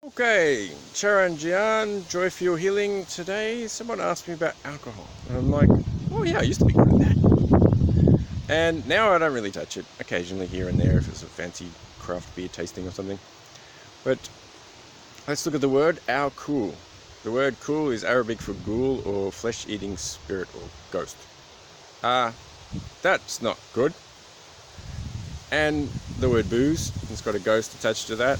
Okay, Charan Jian, Joy Fuel Healing. Today, someone asked me about alcohol. And I'm like, oh yeah, I used to be good at that. And now I don't really touch it. Occasionally here and there if it's a fancy craft beer tasting or something. But let's look at the word All-Ghoul. The word "cool" is Arabic for ghoul or flesh-eating spirit or ghost. That's not good. And the word booze, it's got a ghost attached to that.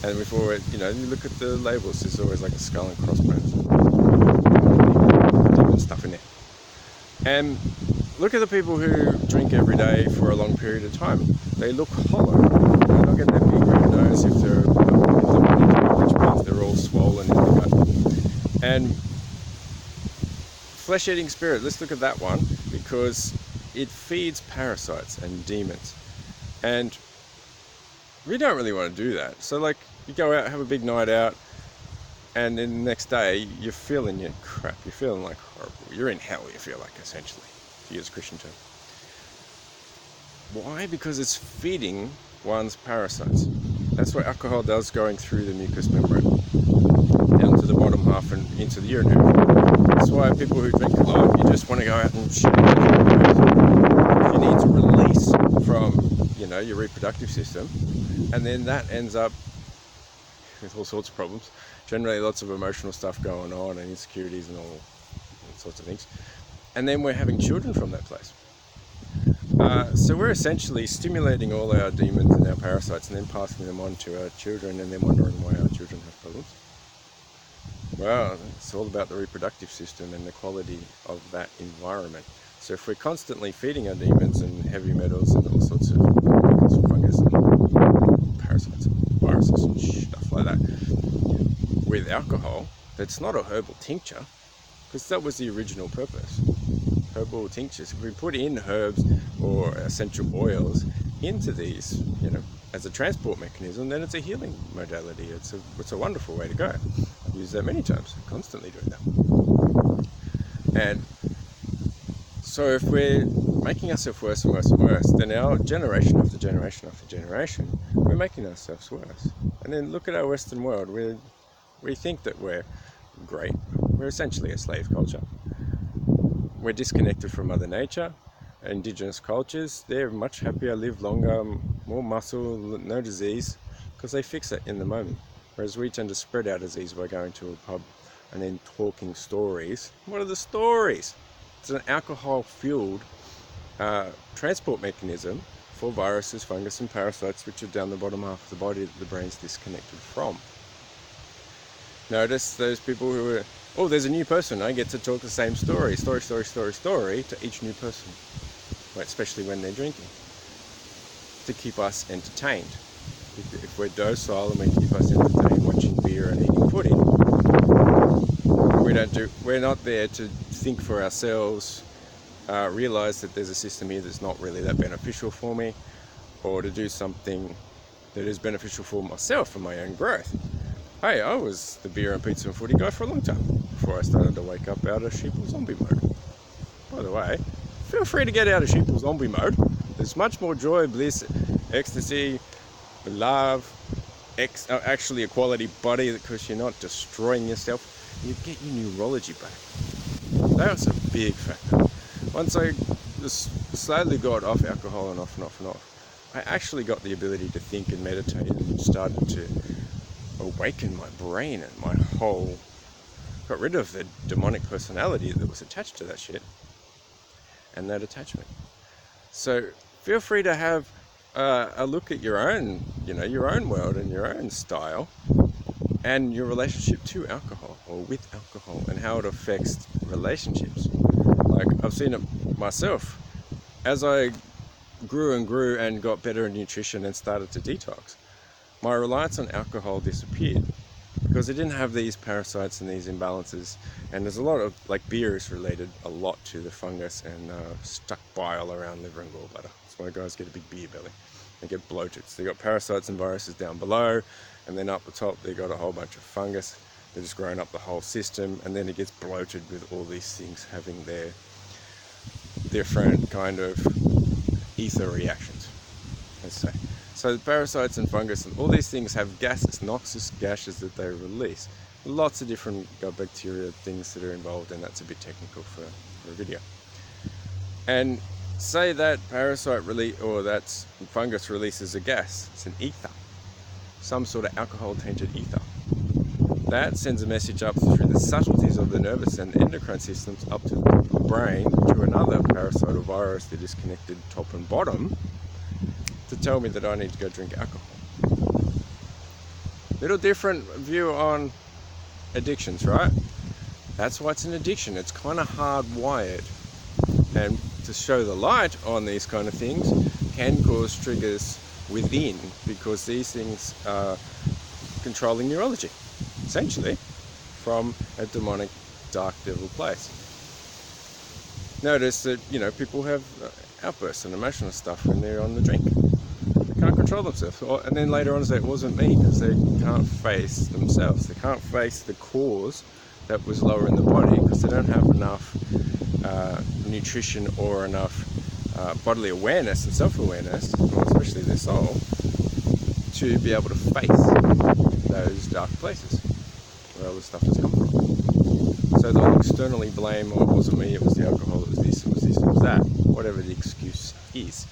And before it, you look at the labels, there's always like a skull and crossbones. Demon stuff in there. And look at the people who drink every day for a long period of time. They look hollow. They're not getting that big red nose if they're which means they're all swollen in the gut. And flesh-eating spirit, let's look at that one, because it feeds parasites and demons. And we don't really want to do that. So like, you go out, have a big night out, and then the next day you're feeling your crap. You're feeling like horrible. You're in hell, you feel like, essentially, to use a Christian term. Why? Because it's feeding one's parasites. That's what alcohol does, going through the mucous membrane down to the bottom half and into the urinary. That's why people who drink a lot, you just want to go out and shit. You need to release from your reproductive system, and then that ends up with all sorts of problems, generally lots of emotional stuff going on and insecurities and all sorts of things, and then we're having children from that place. So we're essentially stimulating all our demons and our parasites and then passing them on to our children, and then wondering why our children have problems. Well, it's all about the reproductive system and the quality of that environment. So if we're constantly feeding our demons and heavy metals and all sorts of fungus and parasites and viruses and stuff like that with alcohol, that's not a herbal tincture, because that was the original purpose. Herbal tinctures, if we put in herbs or essential oils into these, as a transport mechanism, then it's a healing modality. It's a wonderful way to go. I've used that many times, constantly doing that. And so if we're making ourselves worse and worse and worse, then our generation after generation after generation, we're making ourselves worse. And then look at our Western world. We think that we're great. We're essentially a slave culture. We're disconnected from Mother Nature. Indigenous cultures, they're much happier, live longer, more muscle, no disease, because they fix it in the moment. Whereas we tend to spread our disease by going to a pub and then talking stories. What are the stories? It's an alcohol-fueled transport mechanism for viruses, fungus and parasites, which are down the bottom half of the body that the brain's disconnected from. Notice those people who are, oh, there's a new person, I get to talk the same story to each new person, especially when they're drinking, to keep us entertained. If we're docile and we keep us entertained watching beer and eating pudding, we're not there to think for ourselves, realize that there's a system here that's not really that beneficial for me, or to do something that is beneficial for myself and my own growth. Hey, I was the beer and pizza and footy guy for a long time before I started to wake up out of sheeple zombie mode. By the way, feel free to get out of sheeple zombie mode. There's much more joy, bliss, ecstasy, love, actually a quality body, because you're not destroying yourself. You get your neurology back. That was a big factor. Once I just slowly got off alcohol and off, I actually got the ability to think and meditate, and started to awaken my brain and my whole, got rid of the demonic personality that was attached to that shit and that attachment. So feel free to have a look at your own, your own world and your own style and your relationship to alcohol or with alcohol, and how it affects relationships. Like, I've seen it myself as I grew and got better in nutrition and started to detox. My reliance on alcohol disappeared because it didn't have these parasites and these imbalances. And there's a lot of, beer is related a lot to the fungus and stuck bile around liver and gallbladder. That's why guys get a big beer belly. They get bloated. So they got parasites and viruses down below, and then up the top they got a whole bunch of fungus. They're just growing up the whole system, and then it gets bloated with all these things having their different kind of ether reactions, let's say. So the parasites and fungus and all these things have gases, noxious gases that they release. Lots of different gut bacteria things that are involved, and that's a bit technical for a video. And say that parasite or that fungus releases a gas, it's an ether, some sort of alcohol tainted ether. That sends a message up through the subtleties of the nervous and endocrine systems up to the brain to another parasite or virus that is connected top and bottom to tell me that I need to go drink alcohol. Little different view on addictions, right? That's why it's an addiction. It's kind of hardwired. And to show the light on these kind of things can cause triggers within, because these things are controlling neurology, essentially, from a demonic dark devil place. Notice that, you know, people have outbursts and emotional stuff when they're on the drink. They can't control themselves. And then later on say it wasn't me, because they can't face themselves. They can't face the cause that was lower in the body, because they don't have enough nutrition or enough bodily awareness and self-awareness, especially their soul, to be able to face those dark places where all the stuff has come from. So they'll externally blame, oh, it wasn't me, it was the alcohol, it was this, it was this, it was that, whatever the excuse is.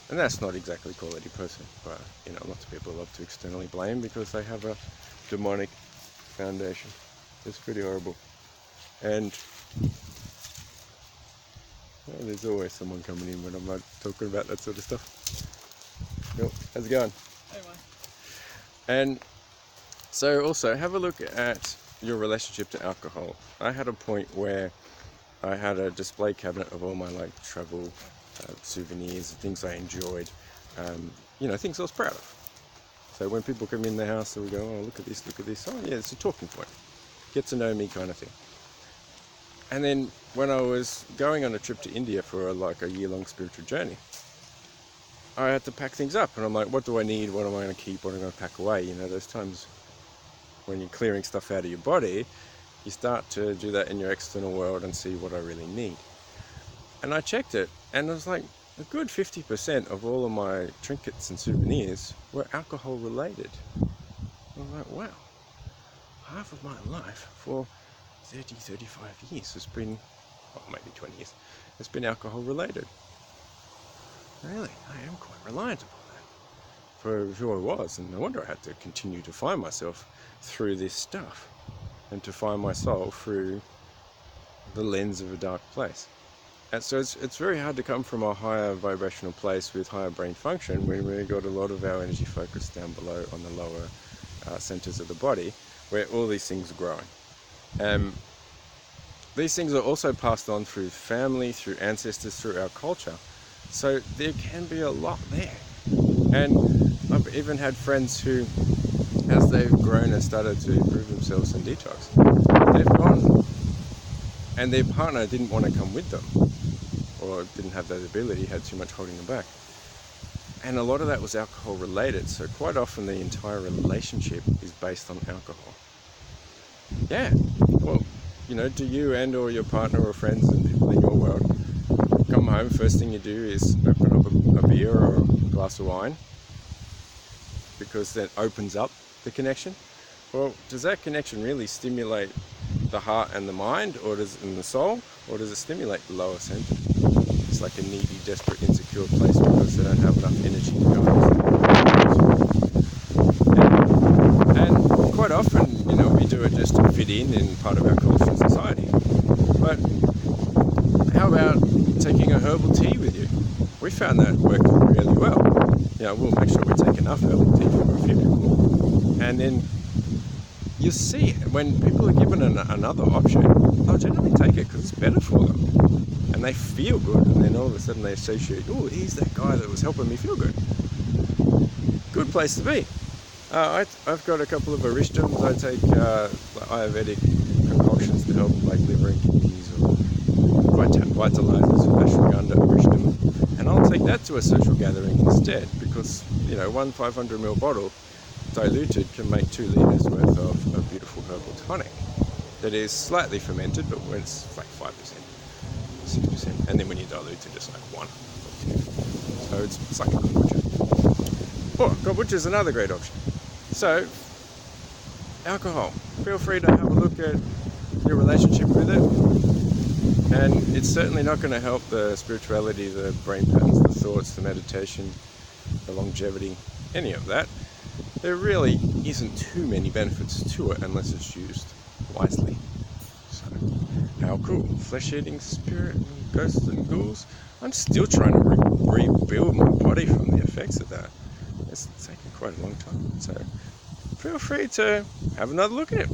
And that's not exactly quality person, but you know, lots of people love to externally blame because they have a demonic foundation. It's pretty horrible. And well, there's always someone coming in when I'm not talking about that sort of stuff. Yep. How's it going? Hey, man. And so also have a look at your relationship to alcohol. I had a point where I had a display cabinet of all my like travel souvenirs, things I enjoyed, you know, things I was proud of. So when people come in the house, they would go, oh, look at this, look at this. Oh yeah, it's a talking point. Get to know me kind of thing. And then when I was going on a trip to India for like a year-long spiritual journey, I had to pack things up, and I'm like, what do I need? What am I going to keep? What am I going to pack away? You know, those times when you're clearing stuff out of your body, you start to do that in your external world and see what I really need. And I checked it, and it was like a good 50% of all of my trinkets and souvenirs were alcohol related. I was like, wow, half of my life for 30, 35 years has been, well, maybe 20 years, has been alcohol related. Really, I am quite reliant upon that for who I was, and no wonder I had to continue to find myself through this stuff and to find my soul through the lens of a dark place. And so it's very hard to come from a higher vibrational place with higher brain function when we've got a lot of our energy focused down below on the lower centers of the body, where all these things are growing. These things are also passed on through family, through ancestors, through our culture. So there can be a lot there. And I've even had friends who, as they've grown and started to improve themselves in detox, they've gone and their partner didn't want to come with them, or didn't have that ability, had too much holding them back. And a lot of that was alcohol related. So quite often the entire relationship is based on alcohol. Yeah, well, you know, do you and or your partner or friends and people in your world come home, first thing you do is open up a beer or a glass of wine, because that opens up the connection? Well, does that connection really stimulate the heart and the mind, or and the soul, or does it stimulate the lower center? It's like a needy, desperate, insecure place because they don't have enough energy to go into. And quite often, you know, we do it just to fit in part of our culture and society. But how about taking a herbal tea with you? We found that worked really well. You know, we'll make sure we take enough herbal tea for a few people. And then you see, when people are given another option, they'll generally take it because it's better for them. And they feel good, and then all of a sudden they associate, oh, he's that guy that was helping me feel good. Good place to be. I've got a couple of arishtams. I take Ayurvedic concoctions to help, like liver and kidneys, or vitalizers, ashwagandha, arishtam, and I'll take that to a social gathering instead, because, you know, one 500ml bottle diluted can make 2 liters worth of a beautiful herbal tonic that is slightly fermented, but when it's like 5%, 6%, and then when you dilute it, it's like 1 or 2. So it's like a kombucha. Oh, kombucha is another great option. So, alcohol. Feel free to have a look at your relationship with it. And it's certainly not going to help the spirituality, the brain patterns, the thoughts, the meditation, the longevity, any of that. There really isn't too many benefits to it unless it's used wisely. So, how cool. Flesh-eating spirit and ghosts and ghouls. I'm still trying to rebuild my body from the effects of that. It's taken quite a long time. So, feel free to have another look at it.